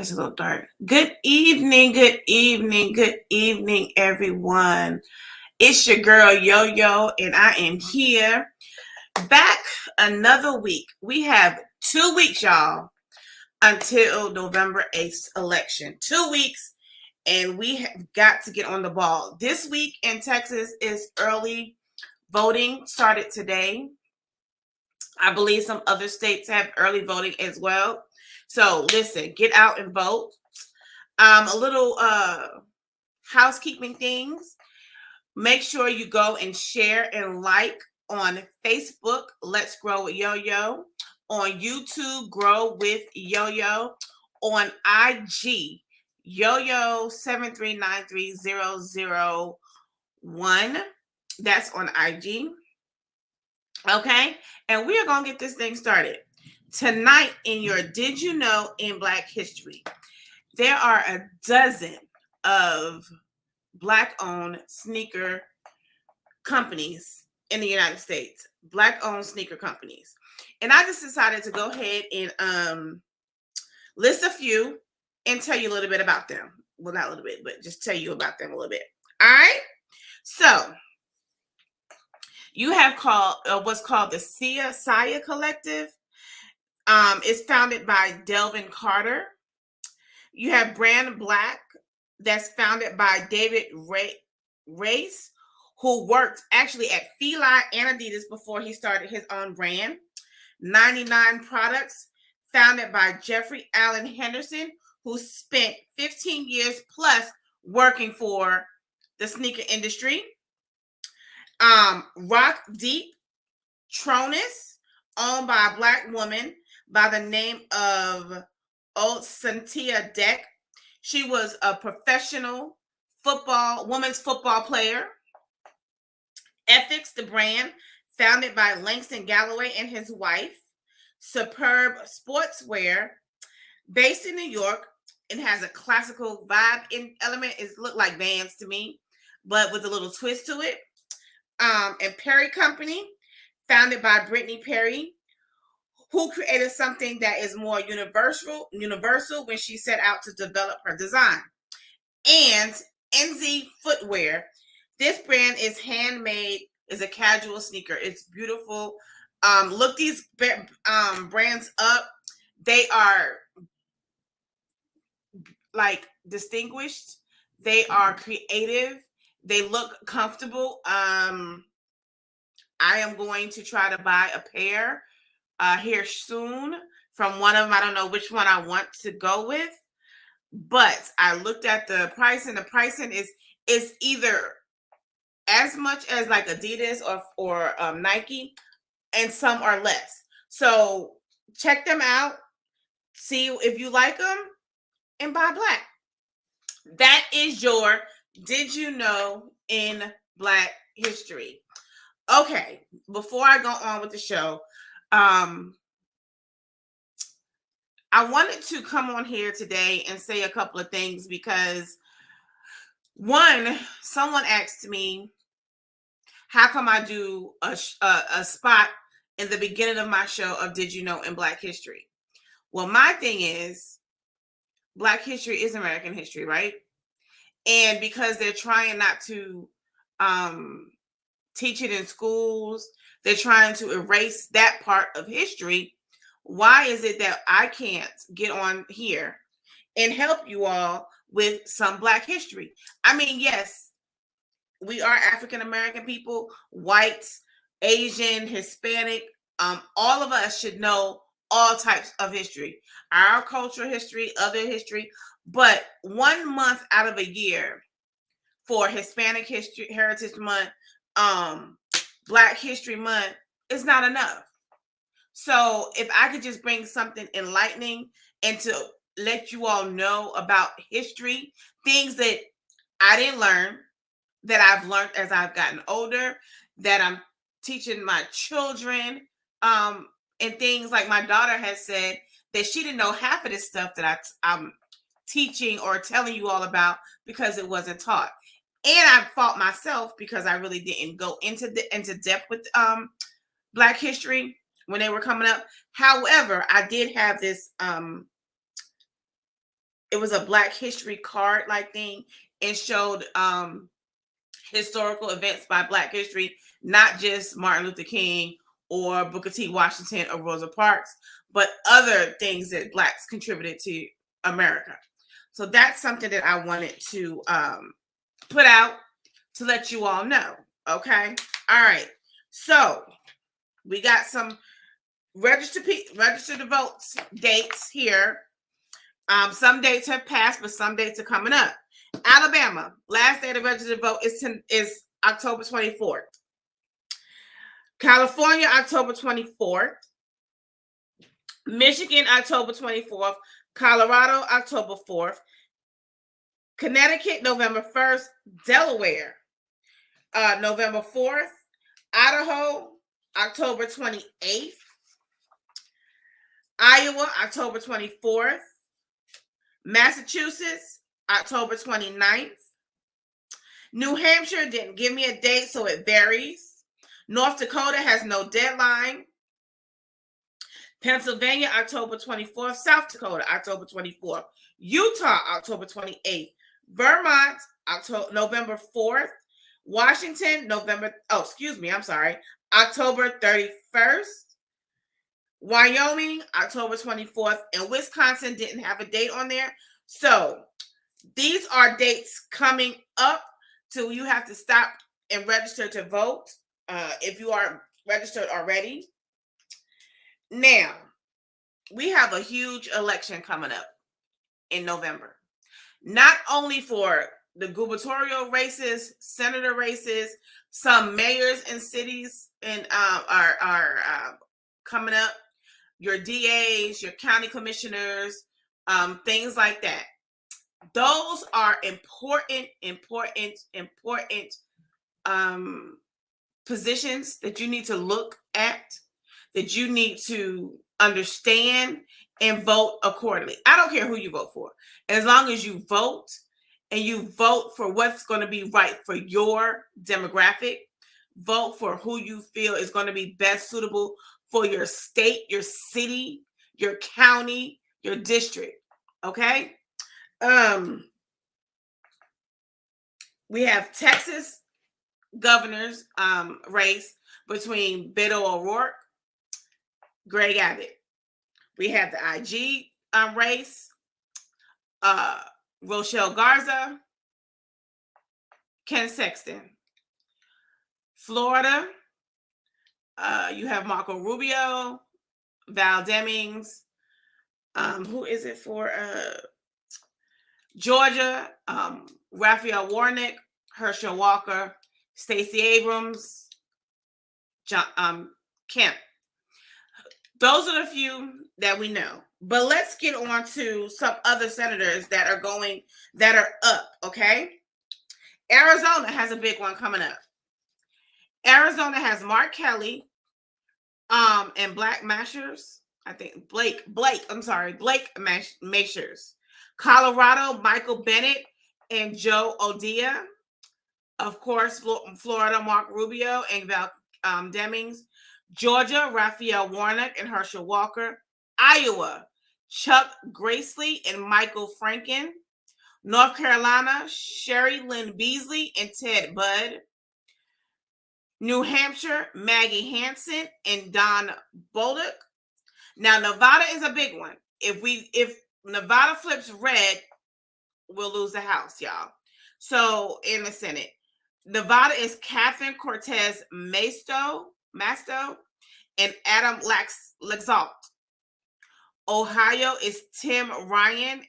it's a little dark. Good evening, good evening, good evening, everyone. It's your girl Yo-Yo, and I am here back another week. We have 2 weeks, y'all, until November 8th election. 2 weeks, and we have got to get on the ball. This week in Texas is early voting, started today. I believe some other states have early voting as well. So listen, get out and vote. A little housekeeping things. Make sure you go and share and like on Facebook, Let's Grow with Yo-Yo. On YouTube, Grow with Yo-Yo. On IG, Yo-Yo 7393001. That's on IG. Okay, and we are going to get this thing started. Tonight in your Did You Know in Black History, there are a dozen of Black-owned sneaker companies in the United States. Black-owned sneaker companies. And I just decided to go ahead and list a few and tell you a little bit about them. Well, not a little bit, but just tell you about them a little bit. All right? So, you have what's called the Saya Collective. It's founded by Delvin Carter. You have Brand Black, that's founded by David Race, who worked actually at Fila and Adidas before he started his own brand. 99 Products, founded by Jeffrey Allen Henderson, who spent 15 years plus working for the sneaker industry. Rock Deep Tronus, owned by a Black woman by the name of Cynthia Deck. She was a professional women's football player. Ethics, the brand, founded by Langston Galloway and his wife. Superb Sportswear, based in New York. It has a classical vibe element. It looked like Vans to me, but with a little twist to it. And Perry Company, founded by Brittany Perry, who created something that is more universal when she set out to develop her design. And NZ Footwear. This brand is handmade, is a casual sneaker. It's beautiful. Look these brands up. They are like distinguished. They are creative. They look comfortable. I am going to try to buy a pair here soon from one of them. I don't know which one I want to go with, but I looked at the price, and the pricing is either as much as like Adidas or Nike, and some are less. So check them out, see if you like them, and buy Black. That is your Did You Know in Black History. Okay, before I go on with the show, I wanted to come on here today and say a couple of things because, one, someone asked me, how come I do a spot in the beginning of my show of Did You Know in Black History? Well, my thing is, Black history is American history, right? And because they're trying not to teach it in schools, they're trying to erase that part of history. Why is it that I can't get on here and help you all with some Black history? I mean, yes, we are African American people, whites, Asian, Hispanic. All of us should know all types of history, our cultural history, other history. But 1 month out of a year for Hispanic History Heritage Month, Black History Month is not enough. So if I could just bring something enlightening and to let you all know about history, things that I didn't learn, that I've learned as I've gotten older, that I'm teaching my children, and things like my daughter has said that she didn't know half of this stuff that I'm teaching or telling you all about because it wasn't taught. And I fought myself because I really didn't go into depth with Black history when they were coming up. However, I did have this it was a Black History card like thing, and showed historical events by Black history, not just Martin Luther King or Booker T. Washington or Rosa Parks, but other things that Blacks contributed to America. So that's something that I wanted to put out to let you all know. Okay. All right. So we got some register to vote dates here. Some dates have passed, but some dates are coming up. Alabama, last day to register to vote is October 24th. California, October 24th. Michigan, October 24th. Colorado, October 4th. Connecticut, November 1st. Delaware, November 4th. Idaho, October 28th. Iowa, October 24th. Massachusetts, October 29th. New Hampshire didn't give me a date, so it varies. North Dakota has no deadline. Pennsylvania, October 24th. South Dakota, October 24th. Utah, October 28th. Vermont, November 4th. Washington, October 31st. Wyoming, October 24th. And Wisconsin didn't have a date on there. So these are dates coming up. So you have to stop and register to vote if you are registered already. Now, we have a huge election coming up in November. Not only for the gubernatorial races, senator races, some mayors in cities and are coming up. Your DAs, your county commissioners, things like that. Those are important positions that you need to look at, that you need to understand and vote accordingly. I don't care who you vote for. As long as you vote and you vote for what's going to be right for your demographic, vote for who you feel is going to be best suitable for your state, your city, your county, your district. Okay? We have Texas governor's race between Beto O'Rourke, Greg Abbott. We have the IG race, Rochelle Garza, Ken Sexton. Florida, you have Marco Rubio, Val Demings. Who is it for? Georgia, Raphael Warnock, Herschel Walker, Stacey Abrams, John Kemp. Those are the few that we know. But let's get on to some other senators that are up, okay? Arizona has a big one coming up. Arizona has Mark Kelly and Blake Mashers. Colorado, Michael Bennet and Joe O'Dea. Of course, Florida, Mark Rubio and Val Demings. Georgia, Raphael Warnock and Herschel Walker. Iowa, Chuck Grassley and Michael Franken. North Carolina, Sherry Lynn Beasley and Ted Budd. New Hampshire, Maggie Hansen and Don Bolduc. Now, Nevada is a big one. If Nevada flips red, we'll lose the House, y'all. So in the Senate, Nevada is Catherine Cortez Masto and Adam Laxalt. Ohio is Tim Ryan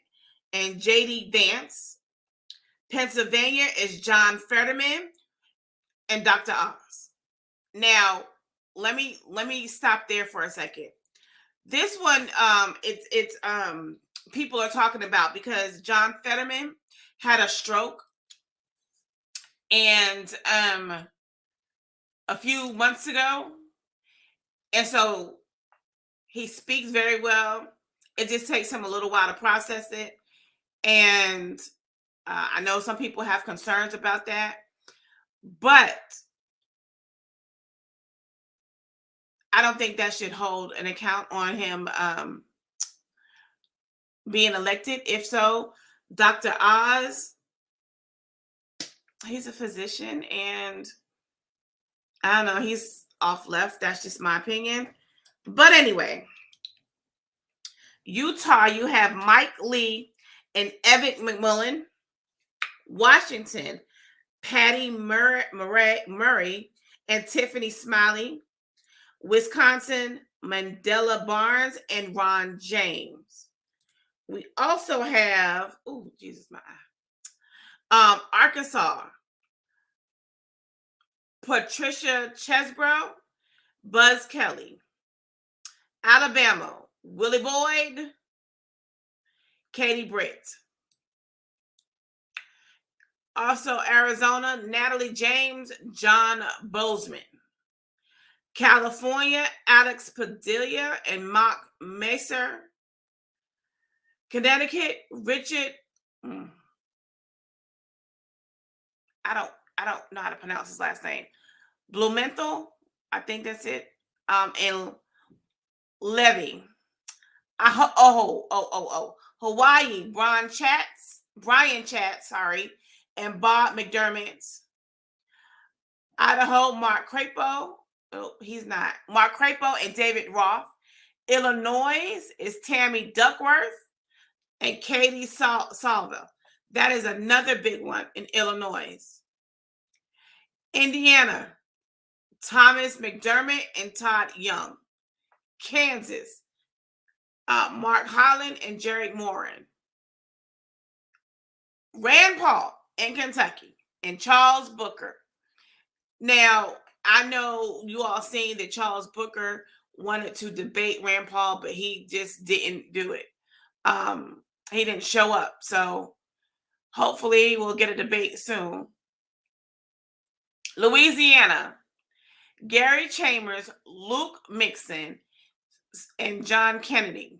and J.D. Vance. Pennsylvania is John Fetterman and Dr. Oz. Now, let me stop there for a second. This one, it's people are talking about because John Fetterman had a stroke, and a few months ago, and so he speaks very well. It just takes him a little while to process it, and I know some people have concerns about that, but I don't think that should hold an account on him being elected? If so, Dr. Oz, he's a physician, and I don't know, he's off left. That's just my opinion. But anyway, Utah, you have Mike Lee and Evan McMullen. Washington, Patty Murray and Tiffany Smiley. Wisconsin, Mandela Barnes and Ron James. We also have, oh, Jesus, my eye. Arkansas, Patricia Chesbrough, Buzz Kelly. Alabama, Willie Boyd, Katie Britt. Also, Arizona, Natalie James, John Bozeman. California, Alex Padilla and Mark Macer. Connecticut, Richard. I don't know how to pronounce his last name. Blumenthal, I think that's it. And Levy. Hawaii, Brian Chatz, and Bob McDermott. Idaho, Mark Crapo. Oh, he's not. Mark Crapo and David Roth. Illinois is Tammy Duckworth and Katie Salva. That is another big one in Illinois. Indiana, Thomas McDermott and Todd Young. Kansas, Mark Holland and Jerry Morin. Rand Paul in Kentucky and Charles Booker. Now, I know you all seen that Charles Booker wanted to debate Rand Paul, but he just didn't do it. He didn't show up. So hopefully we'll get a debate soon. Louisiana, Gary Chambers, Luke Mixon, and John Kennedy.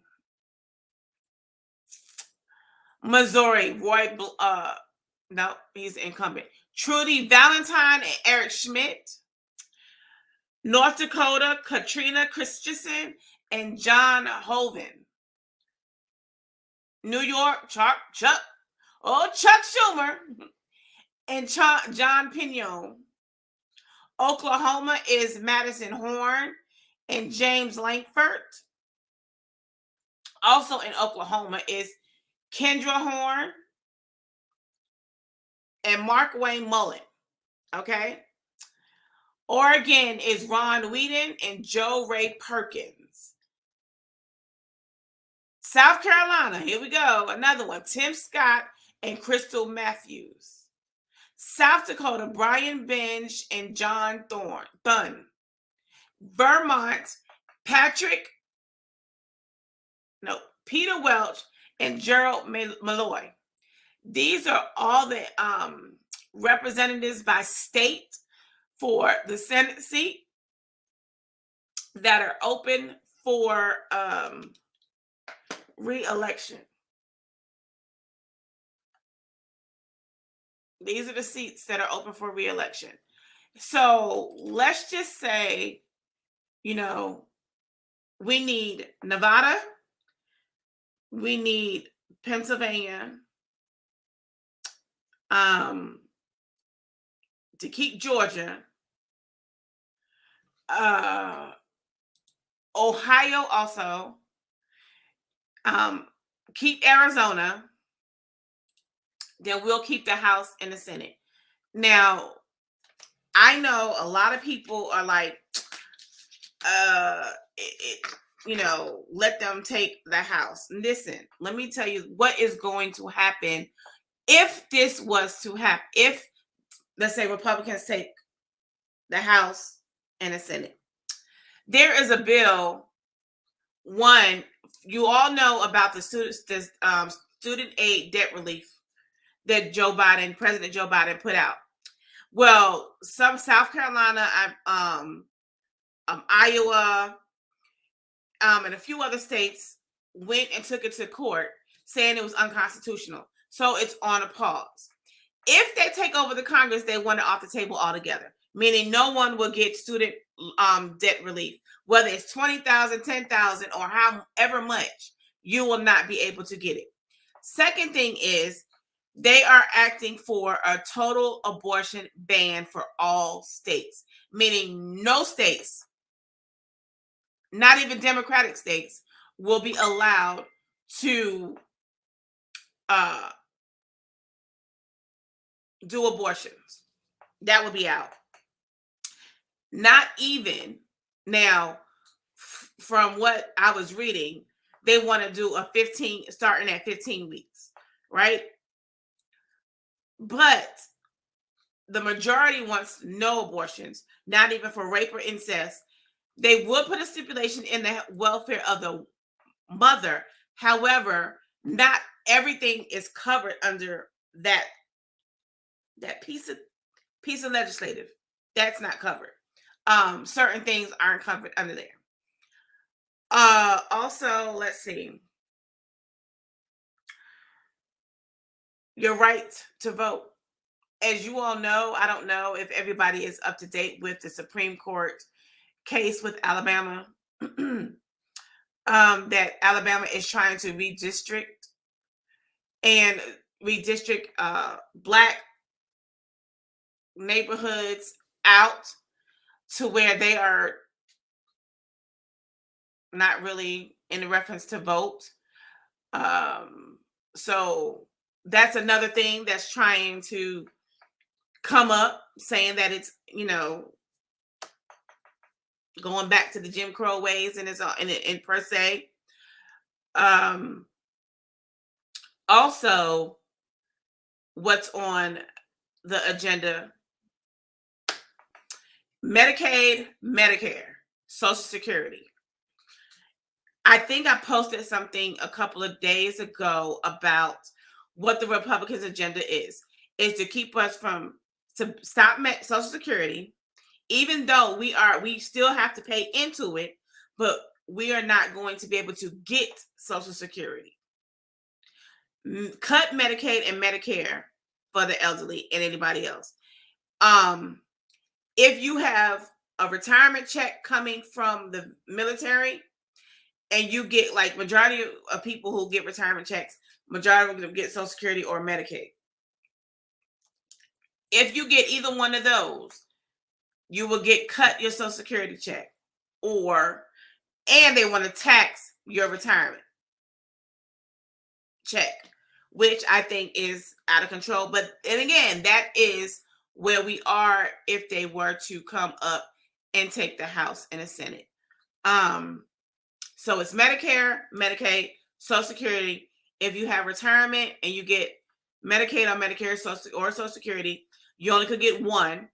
Missouri, Roy, no, he's incumbent. Trudy Valentine and Eric Schmidt. North Dakota, Katrina Christensen and John Hoeven. New York, Chuck Schumer and John Pinion. Oklahoma is Madison Horn and James Lankford. Also in Oklahoma is Kendra Horn and Mark Wayne Mullen. Okay. Oregon is Ron Whedon and Joe Ray Perkins. South Carolina, here we go. Another one. Tim Scott and Crystal Matthews. South Dakota, Brian Benj and John Thun. Vermont, Peter Welch and Gerald Malloy. These are all the representatives by state for the Senate seat that are open for re-election. These are the seats that are open for re-election. So let's just say, we need Nevada, we need Pennsylvania, to keep Georgia, Ohio also, keep Arizona, then we'll keep the House and the Senate. Now, I know a lot of people are like, let them take the House. Listen, let me tell you what is going to happen if this was to happen. If, let's say, Republicans take the House and the Senate, there is a bill. One, you all know about the student aid debt relief that President Joe Biden put out. Well, some South Carolina, Iowa, and a few other states went and took it to court saying it was unconstitutional. So it's on a pause. If they take over the Congress, they want it off the table altogether, meaning no one will get student debt relief, whether it's $20,000, $10,000, or however much. you will not be able to get it. Second thing is they are acting for a total abortion ban for all states, meaning no states, not even Democratic states, will be allowed to do abortions. That will be out. Not even now, from what I was reading, they want to do a 15, starting at 15 weeks, right? But the majority wants no abortions, not even for rape or incest. They would put a stipulation in the welfare of the mother. However, not everything is covered under that piece of legislative. That's not covered. Certain things aren't covered under there. Also, let's see. Your right to vote. As you all know, I don't know if everybody is up to date with the Supreme Court case with Alabama. That Alabama is trying to redistrict Black neighborhoods out to where they are not really in reference to vote. So that's another thing that's trying to come up, saying that it's, going back to the Jim Crow ways and it's in per se. Also, what's on the agenda: Medicaid, Medicare, Social Security. I think I posted something a couple of days ago about what the Republicans' agenda is to keep us to stop Social Security, even though we still have to pay into it, but we are not going to be able to get Social Security. Cut Medicaid and Medicare for the elderly and anybody else. If you have a retirement check coming from the military, and you get, like, majority of people who get retirement checks, majority of them get Social Security or Medicaid. If you get either one of those, you will get cut your Social Security check, and they want to tax your retirement check, which I think is out of control. But and again, that is where we are if they were to come up and take the House and the Senate. So it's Medicare, Medicaid, Social Security. If you have retirement and you get Medicaid or Medicare or Social Security, you only could get one.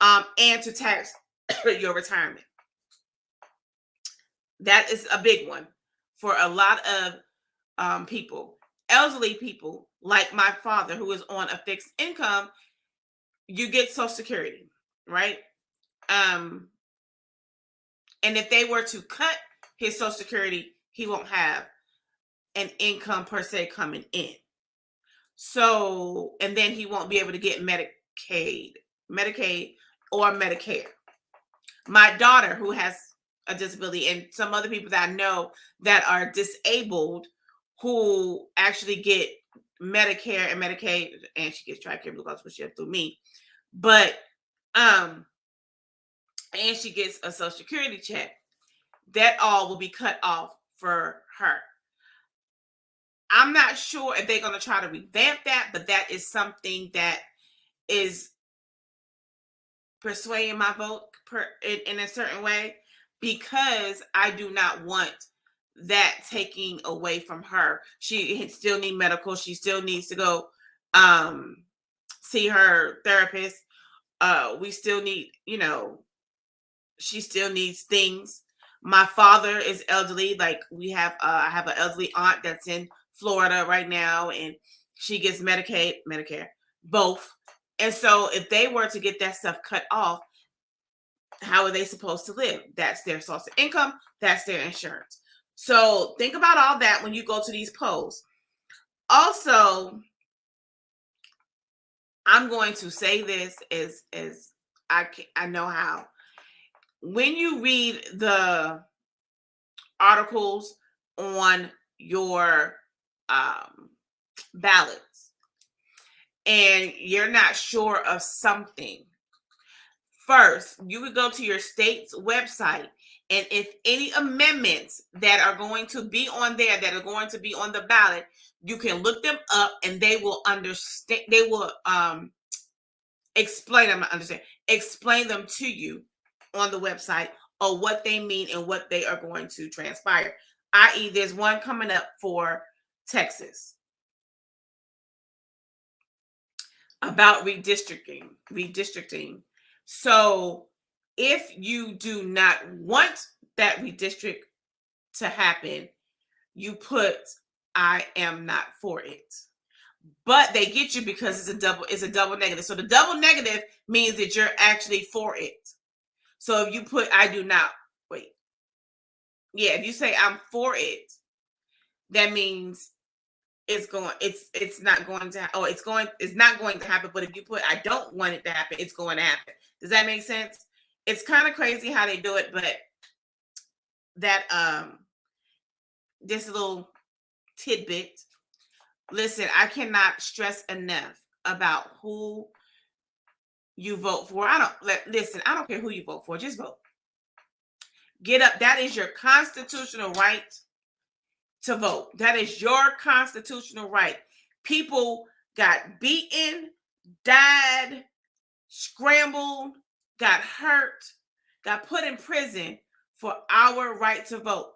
And to tax your retirement. That is a big one for a lot of people. Elderly people, like my father, who is on a fixed income, you get Social Security, right? And if they were to cut his Social Security, he won't have an income per se coming in. So, and then he won't be able to get Medicaid or Medicare. My daughter, who has a disability, and some other people that I know that are disabled, who actually get Medicare and Medicaid, and she gets TRICARE Blue Cross Blue Shield through me, but and she gets a Social Security check. That all will be cut off for her. I'm not sure if they're going to try to revamp that, but that is something that is persuading my vote in a certain way, because I do not want that taking away from her. She still needs medical. She still needs to go see her therapist. We still need, she still needs things. My father is elderly. Like, I have an elderly aunt that's in Florida right now, and she gets Medicaid, Medicare, both. And so if they were to get that stuff cut off, how are they supposed to live? That's their source of income. That's their insurance. So think about all that when you go to these polls. Also, I'm going to say this as I know how. When you read the articles on your ballots and you're not sure of something, first, you would go to your state's website, and if any amendments that are going to be on there that are going to be on the ballot, you can look them up and they will understand, they will explain them to you on the website, or what they mean and what they are going to transpire. I.e., there's one coming up for Texas about redistricting. So if you do not want that redistrict to happen, you put I am not for it. But they get you because it's a double negative. So the double negative means that you're actually for it. So if you put I do not, wait. Yeah, if you say I'm for it, that means it's not going to it's not going to happen. But if you put I don't want it to happen, it's going to happen. Does that make sense? It's kind of crazy how they do it, but that this little tidbit. Listen, I cannot stress enough about who you vote for. I don't care who you vote for, just vote. Get up. That is your constitutional right to vote. That is your constitutional right. People got beaten, died, scrambled, got hurt, got put in prison for our right to vote.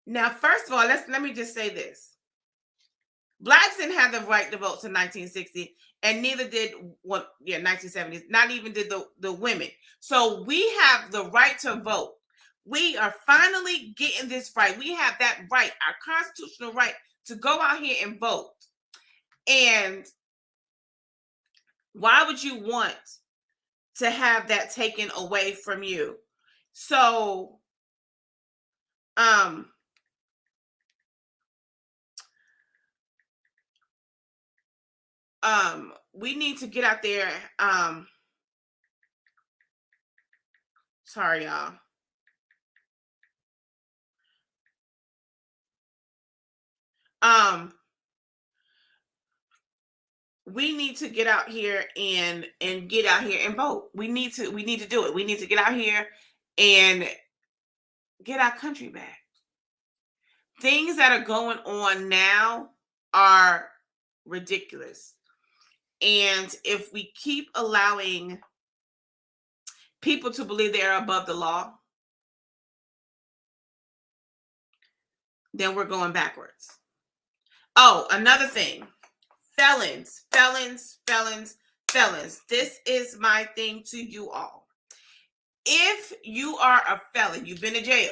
Now, first of all, let me just say this. Blacks didn't have the right to vote to 1960, and neither did 1970s. Not even did the women. So we have the right to vote. We are finally getting this right. We have that right, our constitutional right, to go out here and vote. And why would you want to have that taken away from you? So, we need to get out there. Sorry, y'all. We need to get out here and get out here and vote. We need to do it. We need to get out here and get our country back. Things that are going on now are ridiculous. And if we keep allowing people to believe they are above the law, then we're going backwards. Oh, another thing. Felons. This is my thing to you all. If you are a felon, you've been in jail,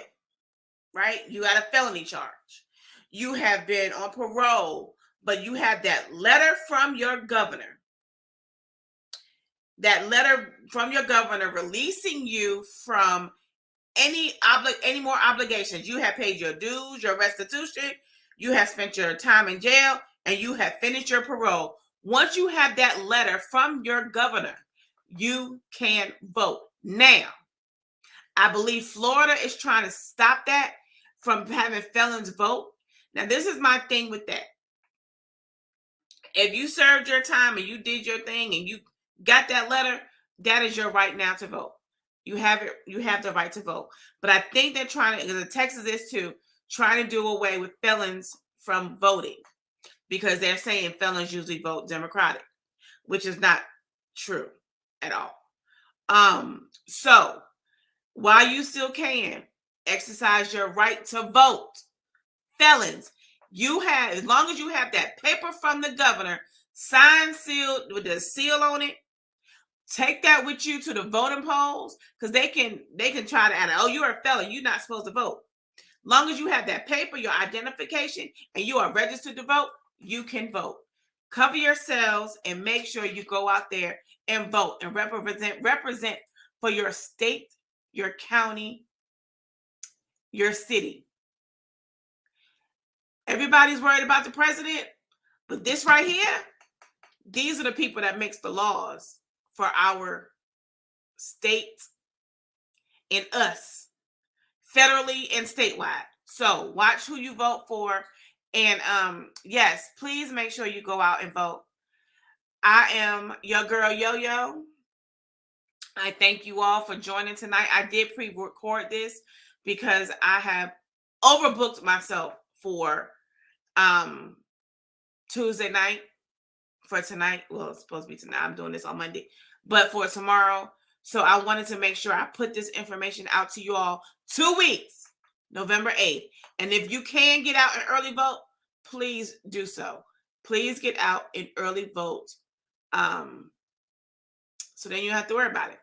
right? You got a felony charge. You have been on parole, but you have that letter from your governor. That letter from your governor releasing you from any more obligations. You have paid your dues, your restitution, you have spent your time in jail, and you have finished your parole. Once you have that letter from your governor, you can vote. Now, I believe Florida is trying to stop that from having felons vote. Now, this is my thing with that. If you served your time and you did your thing and you got that letter, that is your right now to vote. You have it. You have the right to vote. But I think they're trying to, because Texas is too, trying to do away with felons from voting, because they're saying felons usually vote Democratic, which is not true at all. So while you still can exercise your right to vote, felons, you have, as long as you have that paper from the governor, signed, sealed, with the seal on it, take that with you to the voting polls, because they can try to add, oh, you're a felon, you're not supposed to vote. Long as you have that paper, your identification, and you are registered to vote, you can vote. Cover yourselves and make sure you go out there and vote and represent for your state, your county, your city. Everybody's worried about the president, but this right here, these are the people that makes the laws for our state and us, federally and statewide. So watch who you vote for And yes, please make sure you go out and vote. I am your girl Yo-Yo. I thank you all for joining tonight. I did pre-record this because I have overbooked myself for Tuesday night. For tonight, well, it's supposed to be tonight. I'm doing this on Monday, but for tomorrow. So I wanted to make sure I put this information out to you all 2 weeks, November 8th. And if you can get out and early vote, please do so. Please get out and early vote. So then you don't have to worry about it.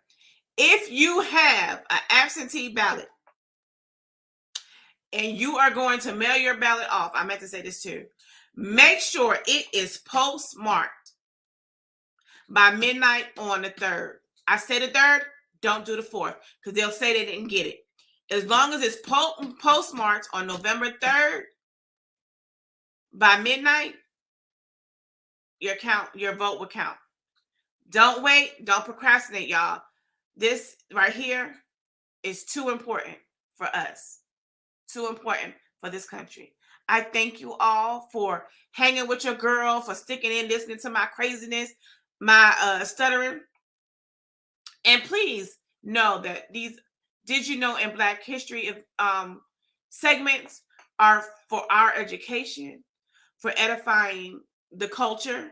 If you have an absentee ballot and you are going to mail your ballot off, I meant to say this too. Make sure it is postmarked by midnight on the 3rd. I say the 3rd, don't do the 4th because they'll say they didn't get it. As long as it's postmarked on November 3rd by midnight, your vote will count. Don't wait. Don't procrastinate, y'all. This right here is too important for us. Too important for this country. I thank you all for hanging with your girl, for sticking in, listening to my craziness, my stuttering. And please know that these Did You Know in Black History segments are for our education, for edifying the culture,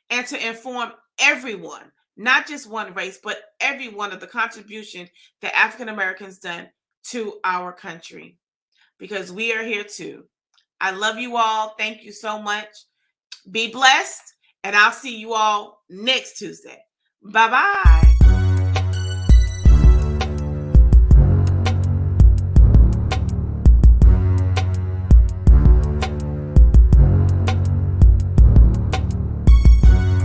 and to inform everyone, not just one race, but everyone of the contribution that African Americans done to our country. Because we are here too. I love you all. Thank you so much. Be blessed. And I'll see you all next Tuesday. Bye-bye.